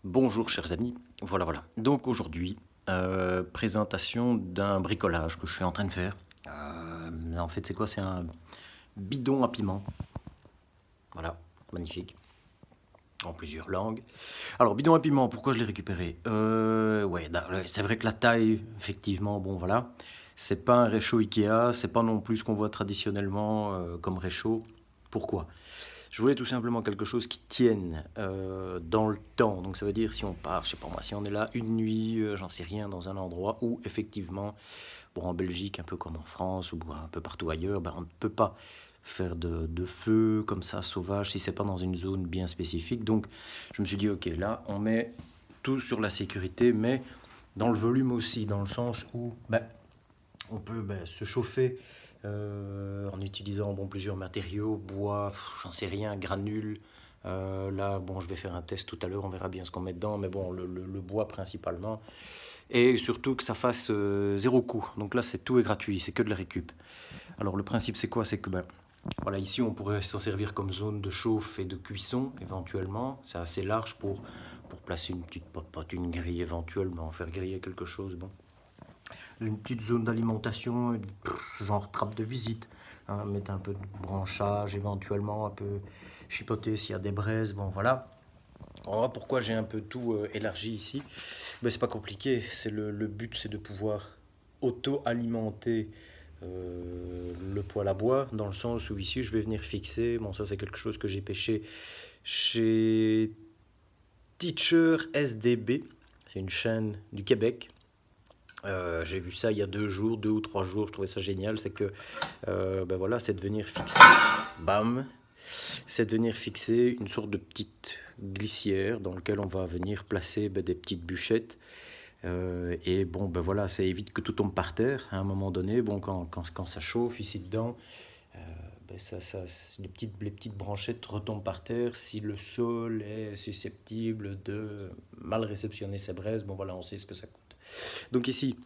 Bonjour chers amis, voilà. Donc aujourd'hui, présentation d'un bricolage que je suis en train de faire. En fait c'est quoi? C'est un bidon à piment. Voilà, magnifique, en plusieurs langues. Alors bidon à piment, pourquoi je l'ai récupéré? Ouais, c'est vrai que la taille, effectivement, bon voilà. C'est pas un réchaud Ikea, c'est pas non plus ce qu'on voit traditionnellement comme réchaud. Pourquoi? Je voulais tout simplement quelque chose qui tienne dans le temps. Donc ça veut dire si on part, je sais pas moi, si on est là une nuit, j'en sais rien, dans un endroit où effectivement, bon en Belgique, un peu comme en France ou un peu partout ailleurs, ben, on ne peut pas faire de feu comme ça sauvage si c'est pas dans une zone bien spécifique. Donc je me suis dit ok, là on met tout sur la sécurité, mais dans le volume aussi, dans le sens où ben, on peut se chauffer en utilisant plusieurs matériaux, bois, j'en sais rien, granules. Là, bon, je vais faire un test tout à l'heure, on verra bien ce qu'on met dedans, mais bon, le bois principalement. Et surtout que ça fasse zéro coût. Donc là, tout est gratuit, c'est que de la récup. Alors le principe, c'est quoi? C'est que voilà, ici, on pourrait s'en servir comme zone de chauffe et de cuisson, éventuellement. C'est assez large pour placer une petite popote, une grille, éventuellement, faire griller quelque chose. Bon, une petite zone d'alimentation, genre trappe de visite, hein, mettre un peu de branchage éventuellement, un peu chipoter s'il y a des braises, bon voilà. Alors, pourquoi j'ai un peu tout élargi ici? Ben, c'est pas compliqué, le but c'est de pouvoir auto-alimenter le poêle à bois, dans le sens où ici je vais venir fixer, bon ça c'est quelque chose que j'ai pêché chez Teacher SDB, c'est une chaîne du Québec. J'ai vu ça il y a 2 jours, 2 ou 3 jours, je trouvais ça génial, c'est que ben voilà, c'est de venir fixer, bam, c'est de venir fixer une sorte de petite glissière dans laquelle on va venir placer des petites bûchettes. Et bon, ben voilà, ça évite que tout tombe par terre à un moment donné. Bon, quand ça chauffe ici dedans, euh, ben les petites branchettes retombent par terre. Si le sol est susceptible de mal réceptionner ces braises, bon voilà, on sait ce que ça coûte. Donc ici,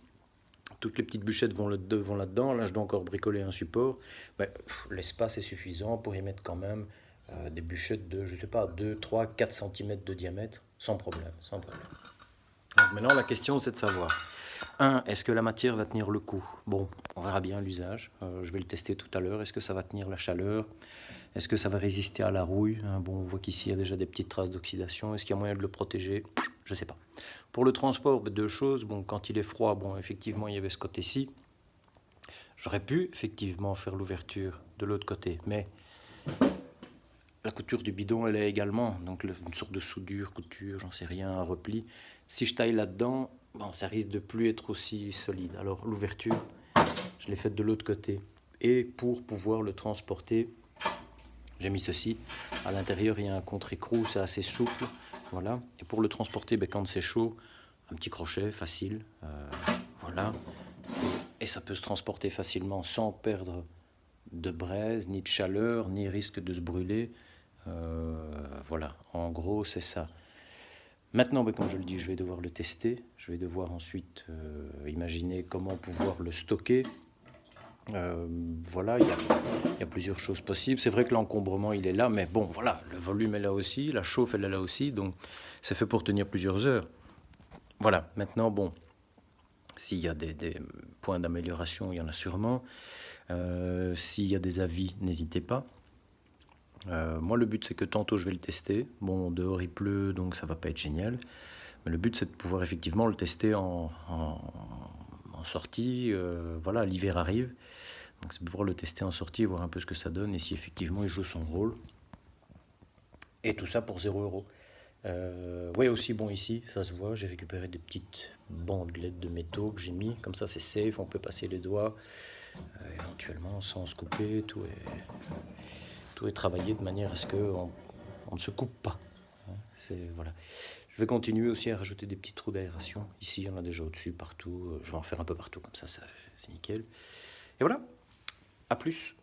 toutes les petites bûchettes vont là-dedans. Là, je dois encore bricoler un support. Ben, l'espace est suffisant pour y mettre quand même des bûchettes de, je sais pas, 2, 3, 4 cm de diamètre, sans problème, sans problème. Donc maintenant, la question, c'est de savoir, est-ce que la matière va tenir le coup? Bon, on verra bien l'usage. Je vais le tester tout à l'heure. Est-ce que ça va tenir la chaleur? Est-ce que ça va résister à la rouille? Bon, on voit qu'ici, il y a déjà des petites traces d'oxydation. Est-ce qu'il y a moyen de le protéger? Je ne sais pas. Pour le transport, deux choses. Bon, quand il est froid, bon, effectivement, il y avait ce côté-ci. J'aurais pu, effectivement, faire l'ouverture de l'autre côté. Mais la couture du bidon, elle est également, donc une sorte de soudure, couture, j'en sais rien, un repli. Si je taille là-dedans, bon, ça risque de plus être aussi solide. Alors l'ouverture, je l'ai faite de l'autre côté. Et pour pouvoir le transporter, j'ai mis ceci. À l'intérieur, il y a un contre-écrou, c'est assez souple. Voilà. Et pour le transporter, quand c'est chaud, un petit crochet facile. Voilà. Et ça peut se transporter facilement sans perdre de braise, ni de chaleur, ni risque de se brûler. Voilà, en gros, c'est ça. Maintenant, comme je le dis, je vais devoir le tester. Je vais devoir ensuite imaginer comment pouvoir le stocker. Voilà, il y a plusieurs choses possibles. C'est vrai que l'encombrement, il est là, mais bon, voilà, le volume est là aussi, la chauffe, elle est là aussi, donc c'est fait pour tenir plusieurs heures. Voilà, maintenant, bon, s'il y a des points d'amélioration, il y en a sûrement. S'il y a des avis, n'hésitez pas. Moi, le but, c'est que tantôt, je vais le tester. Bon, dehors, il pleut, donc ça va pas être génial. Mais le but, c'est de pouvoir effectivement le tester en sortie. Voilà, l'hiver arrive. Donc, c'est de pouvoir le tester en sortie, voir un peu ce que ça donne et si effectivement il joue son rôle. Et tout ça pour 0 €. Ouais, aussi, bon, ici, ça se voit, j'ai récupéré des petites bandelettes de métaux que j'ai mis. Comme ça, c'est safe, on peut passer les doigts, éventuellement, sans se couper. Tout est travaillé de manière à ce qu'on ne se coupe pas. Voilà. Je vais continuer aussi à rajouter des petits trous d'aération. Ici, il y en a déjà au-dessus, partout. Je vais en faire un peu partout, comme ça, c'est nickel. Et voilà, à plus.